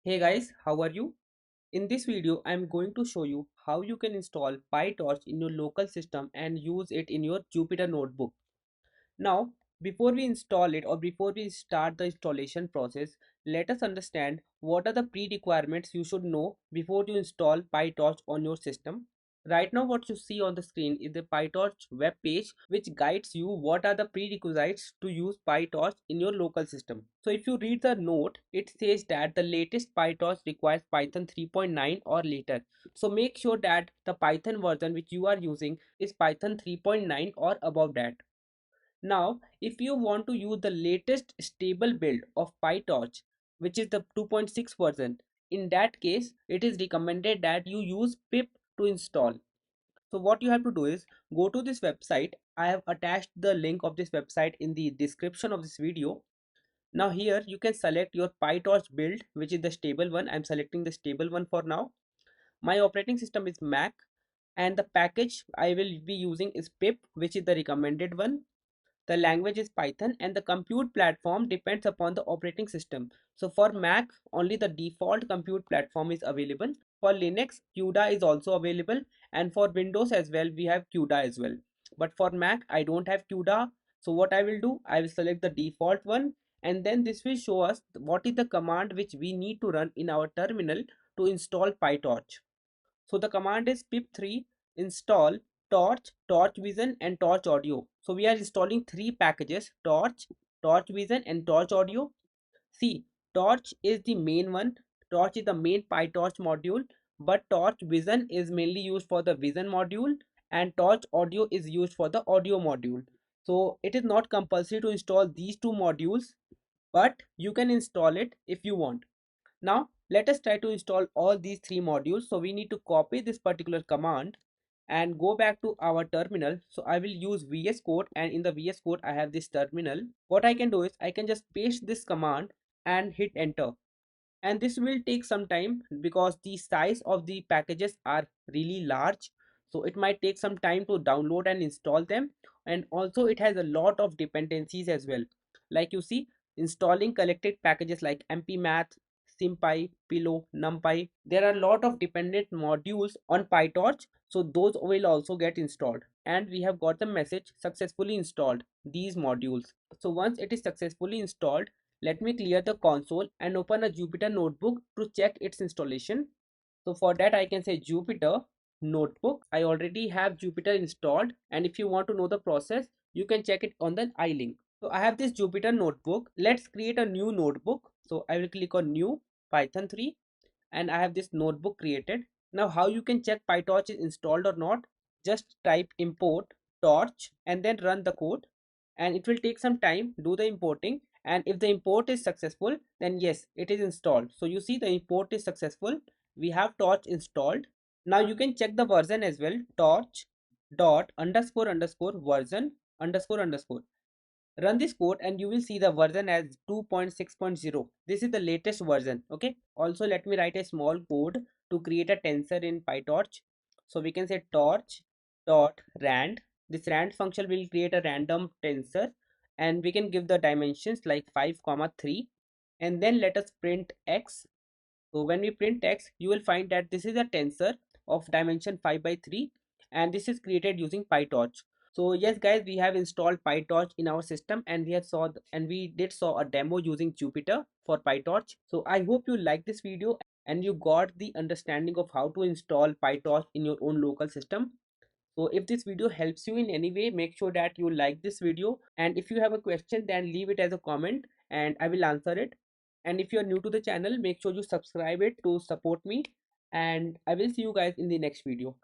Hey guys, how are you? In this video, I am going to show you how you can install PyTorch in your local system and use it in your Jupyter Notebook. Now, before we install it or before we start the installation process, let us understand what are the pre-requirements you should know before you install PyTorch on your system. Right now, what you see on the screen is the PyTorch web page, which guides you what are the prerequisites to use PyTorch in your local system. So if you read the note, it says that the latest PyTorch requires Python 3.9 or later. So make sure that the Python version which you are using is Python 3.9 or above that. Now, if you want to use the latest stable build of PyTorch, which is the 2.6 version, in that case, it is recommended that you use pip to install. So what you have to do is go to this website. I have attached the link of this website in the description of this video. Now here you can select your PyTorch build, which is the stable one. I'm selecting the stable one for now. My operating system is Mac and the package I will be using is pip, which is the recommended one. The language is Python and the compute platform depends upon the operating system. So for Mac, only the default compute platform is available. For Linux, CUDA is also available, and for Windows as well, we have CUDA as well. But for Mac, I don't have CUDA. So what I will do, I will select the default one, and then this will show us what is the command which we need to run in our terminal to install PyTorch. So the command is pip3 install torch, torchvision and torchaudio. So we are installing three packages: torch, torchvision and torchaudio. See, torch is the main one. Torch is the main PyTorch module, but torchvision is mainly used for the vision module and torchaudio is used for the audio module. So it is not compulsory to install these two modules, but you can install it if you want. Now let us try to install all these three modules. So we need to copy this particular command and go back to our terminal. So I will use VS Code, and in the VS Code I have this terminal. What I can do is I can just paste this command and hit enter. And this will take some time because the size of the packages are really large. So it might take some time to download and install them. And also it has a lot of dependencies as well. Like you see, installing collected packages like mpmath, simpy, pillow, numpy. There are a lot of dependent modules on PyTorch. So those will also get installed. And we have got the message successfully installed these modules. So once it is successfully installed, let me clear the console and open a Jupyter Notebook to check its installation. So for that I can say Jupyter Notebook. I already have Jupyter installed, and if you want to know the process, you can check it on the I link. So I have this Jupyter Notebook. Let's create a new notebook. So I will click on new Python 3 and I have this notebook created. Now how you can check PyTorch is installed or not? Just type import torch and then run the code, and it will take some time. Do the importing, and if the import is successful, then yes, it is installed. So you see the import is successful. We have torch installed. Now you can check the version as well. Torch dot underscore underscore version underscore underscore. Run this code and you will see the version as 2.6.0. This is the latest version. Okay, also let me write a small code to create a tensor in PyTorch. So we can say torch dot rand. This rand function will create a random tensor, and we can give the dimensions like 5 comma 3, and then let us print x. So when we print x, you will find that this is a tensor of dimension 5 by 3, and this is created using PyTorch. So yes guys, we have installed PyTorch in our system, and we did saw a demo using Jupyter for PyTorch. So I hope you like this video and you got the understanding of how to install PyTorch in your own local system. So if this video helps you in any way, make sure that you like this video, and if you have a question, then leave it as a comment and I will answer it. And if you are new to the channel, make sure you subscribe it to support me, and I will see you guys in the next video.